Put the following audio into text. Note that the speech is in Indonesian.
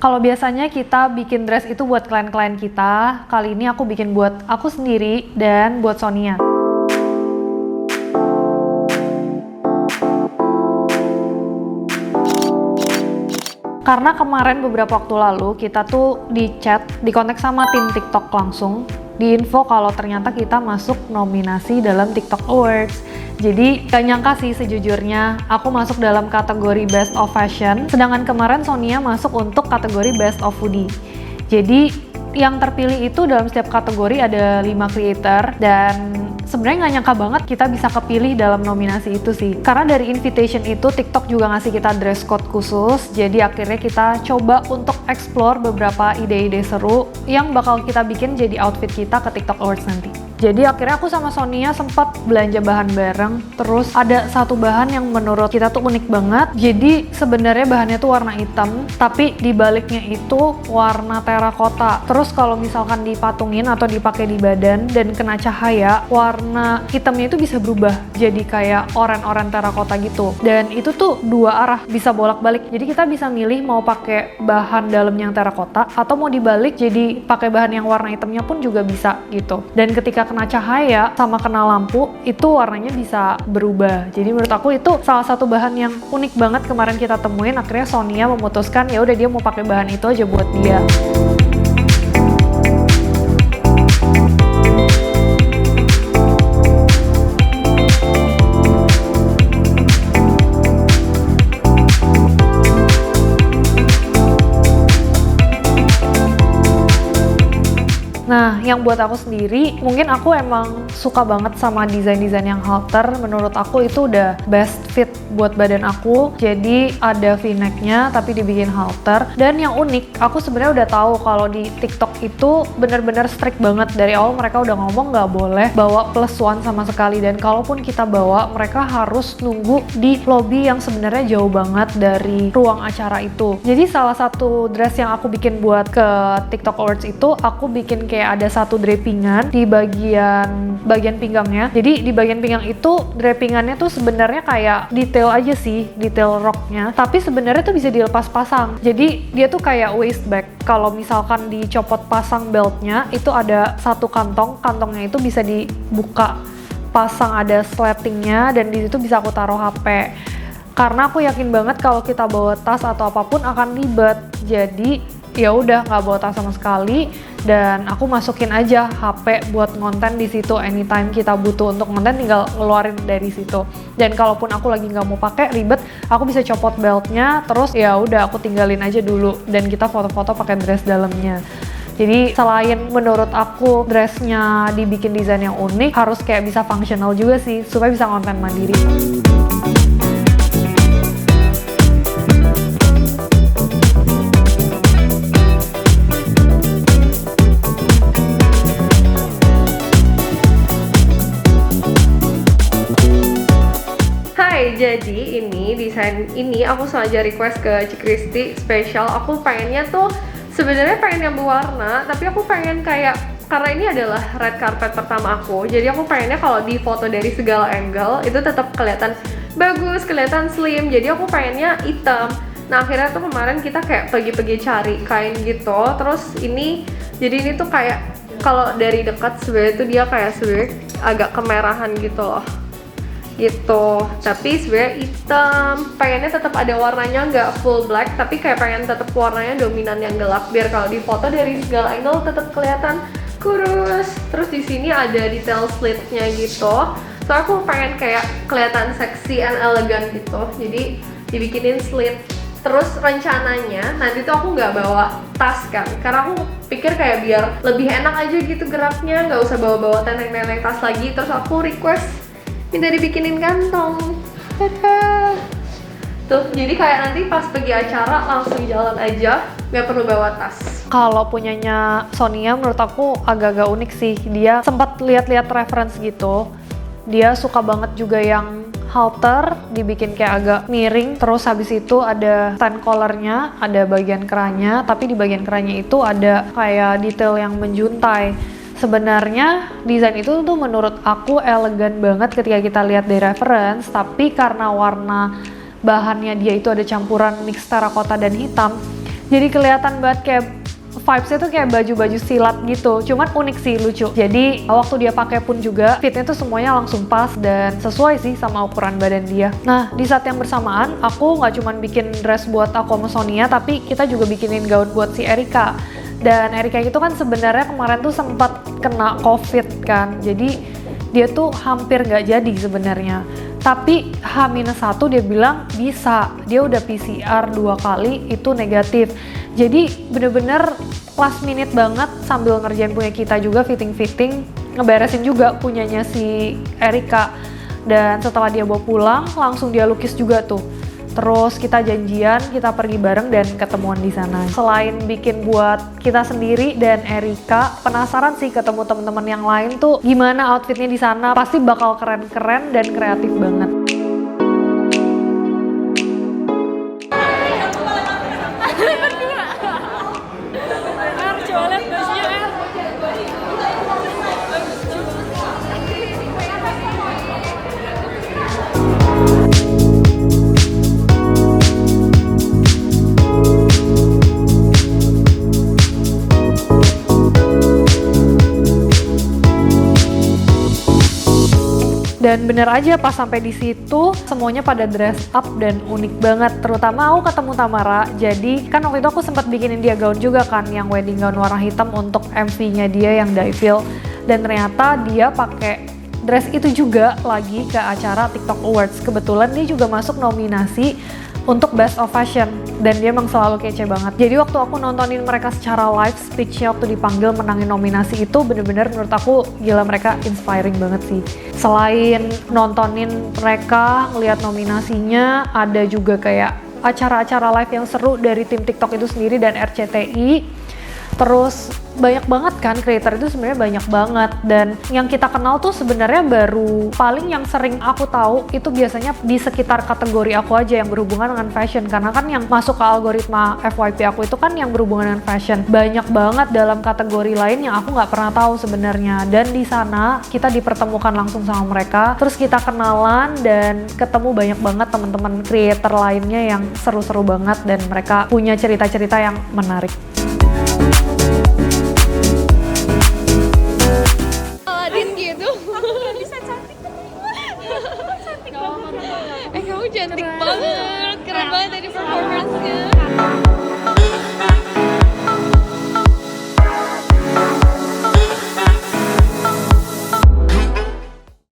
Kalau biasanya kita bikin dress itu buat klien-klien kita, kali ini aku bikin buat aku sendiri dan buat Sonia. Karena kemarin beberapa waktu lalu kita tuh di chat, di kontak sama tim TikTok langsung, di info kalau ternyata kita masuk nominasi dalam TikTok Awards. Jadi gak nyangka sih sejujurnya aku masuk dalam kategori Best of Fashion, sedangkan kemarin Sonia masuk untuk kategori Best of Foodie. Jadi yang terpilih itu dalam setiap kategori ada 5 creator dan sebenarnya nggak nyangka banget kita bisa kepilih dalam nominasi itu sih. Karena dari invitation itu TikTok juga ngasih kita dress code khusus, jadi akhirnya kita coba untuk explore beberapa ide-ide seru yang bakal kita bikin jadi outfit kita ke TikTok Awards nanti. Jadi akhirnya aku sama Sonia sempat belanja bahan bareng, terus ada satu bahan yang menurut kita tuh unik banget. Jadi sebenarnya bahannya tuh warna hitam, tapi di baliknya itu warna terakota. Terus kalau misalkan dipatungin atau dipakai di badan dan kena cahaya, warna hitamnya itu bisa berubah jadi kayak oranye-oranye terakota gitu. Dan itu tuh dua arah, bisa bolak-balik. Jadi kita bisa milih mau pakai bahan dalam yang terakota atau mau dibalik jadi pakai bahan yang warna hitamnya pun juga bisa gitu. Dan ketika kena cahaya sama kena lampu itu warnanya bisa berubah. Jadi menurut aku itu salah satu bahan yang unik banget kemarin kita temuin. Akhirnya Sonia memutuskan ya udah dia mau pakai bahan itu aja buat dia. Nah, yang buat aku sendiri, mungkin aku emang suka banget sama desain-desain yang halter. Menurut aku itu udah best fit buat badan aku. Jadi ada v-necknya tapi dibikin halter. Dan yang unik, aku sebenarnya udah tahu kalau di TikTok itu bener-bener strict banget. Dari awal mereka udah ngomong nggak boleh bawa plus one sama sekali. Dan kalaupun kita bawa, mereka harus nunggu di lobby yang sebenarnya jauh banget dari ruang acara itu. Jadi salah satu dress yang aku bikin buat ke TikTok Awards itu, aku bikin kayak ada satu drapingan di bagian pinggangnya. Jadi di bagian pinggang itu drapingannya tuh sebenarnya kayak detail aja sih, detail roknya. Tapi sebenarnya tuh bisa dilepas pasang. Jadi dia tuh kayak waist bag. Kalau misalkan dicopot pasang beltnya, itu ada satu kantong. Kantongnya itu bisa dibuka, pasang ada slatingnya dan di situ bisa aku taruh HP. Karena aku yakin banget kalau kita bawa tas atau apapun akan ribet. Jadi ya udah nggak bawa tas sama sekali dan aku masukin aja HP buat ngonten di situ. Anytime kita butuh untuk ngonten tinggal ngeluarin dari situ. Dan kalaupun aku lagi nggak mau pakai ribet, aku bisa copot beltnya terus ya udah aku tinggalin aja dulu dan kita foto-foto pakai dress dalamnya. Jadi selain menurut aku dressnya dibikin desain yang unik, harus kayak bisa functional juga sih supaya bisa ngonten mandiri. Jadi ini desain ini aku sengaja request ke Ci Kristi spesial. Aku pengennya tuh sebenarnya pengen yang berwarna, tapi aku pengen kayak karena ini adalah red carpet pertama aku, jadi aku pengennya kalau di foto dari segala angle itu tetap kelihatan bagus, kelihatan slim. Jadi aku pengennya hitam. Nah akhirnya tuh kemarin kita kayak pergi-pergi cari kain gitu. Terus ini jadi ini tuh kayak kalau dari dekat sebenarnya tuh dia kayak sebenarnya agak kemerahan gitu loh. Gitu, tapi sebenarnya hitam. Pengennya tetap ada warnanya, nggak full black, tapi kayak pengen tetap warnanya dominan yang gelap biar kalau di foto dari segala angle tetap kelihatan kurus. Terus di sini ada detail slitnya gitu. So aku pengen kayak kelihatan seksi and elegan gitu. Jadi dibikinin slit. Terus rencananya nanti tuh aku nggak bawa tas kan, karena aku pikir kayak biar lebih enak aja gitu geraknya, nggak usah bawa-bawa tenteng-tenteng tas lagi. Terus aku request minta dibikinin kantong. Tada! Tuh, jadi kayak nanti pas pergi acara langsung jalan aja, nggak perlu bawa tas. Kalau punyanya Sonia menurut aku agak-agak unik sih. Dia sempat lihat-lihat reference gitu. Dia suka banget juga yang halter, dibikin kayak agak miring. Terus habis itu ada stand collarnya, ada bagian kerahnya, tapi di bagian kerahnya itu ada kayak detail yang menjuntai. Sebenarnya desain itu tuh menurut aku elegan banget ketika kita lihat dari reference, tapi karena warna bahannya dia itu ada campuran mix terakota dan hitam, Jadi kelihatan banget kayak vibes-nya tuh kayak baju-baju silat gitu, cuman unik sih, lucu. Jadi waktu dia pakai pun juga fitnya tuh semuanya langsung pas dan sesuai sih sama ukuran badan dia. Nah di saat yang bersamaan aku nggak cuman bikin dress buat aku sama Sonia, tapi kita juga bikinin gaun buat si Erika. Dan Erika itu kan sebenarnya kemarin tuh sempat kena COVID kan, jadi dia tuh hampir nggak jadi sebenarnya. Tapi H-1 dia bilang bisa, dia udah PCR 2 kali itu negatif. Jadi bener-bener last minute banget sambil ngerjain punya kita juga fitting-fitting, ngeberesin juga punyanya si Erika. Dan setelah dia bawa pulang, langsung dia lukis juga tuh. Terus kita janjian, kita pergi bareng dan ketemuan di sana. Selain bikin buat kita sendiri dan Erika, penasaran sih ketemu teman-teman yang lain tuh gimana outfitnya di sana. Pasti bakal keren-keren dan kreatif banget. Dan bener aja pas sampai di situ semuanya pada dress up dan unik banget. Terutama aku ketemu Tamara. Jadi kan waktu itu aku sempat bikinin dia gaun juga kan, yang wedding gown warna hitam untuk MV-nya dia yang Dayfil. Dan ternyata dia pakai dress itu juga lagi ke acara TikTok Awards. Kebetulan dia juga masuk nominasi untuk Best of Fashion dan dia emang selalu kece banget. Jadi waktu aku nontonin mereka secara live, speech-nya waktu dipanggil menangin nominasi itu bener-bener menurut aku gila, mereka inspiring banget sih. Selain nontonin mereka, ngeliat nominasinya, ada juga kayak acara-acara live yang seru dari tim TikTok itu sendiri dan RCTI. Terus banyak banget kan, creator itu sebenarnya banyak banget, dan yang kita kenal tuh sebenarnya baru paling yang sering aku tahu itu biasanya di sekitar kategori aku aja yang berhubungan dengan fashion, karena kan yang masuk ke algoritma FYP aku itu kan yang berhubungan dengan fashion. Banyak banget dalam kategori lain yang aku nggak pernah tahu sebenarnya, dan di sana kita dipertemukan langsung sama mereka, terus kita kenalan dan ketemu banyak banget teman-teman creator lainnya yang seru-seru banget dan mereka punya cerita-cerita yang menarik. Gitu. Aku gak bisa cantik. Cantik banget. Kamu cantik banget. Keren banget tadi performance-nya.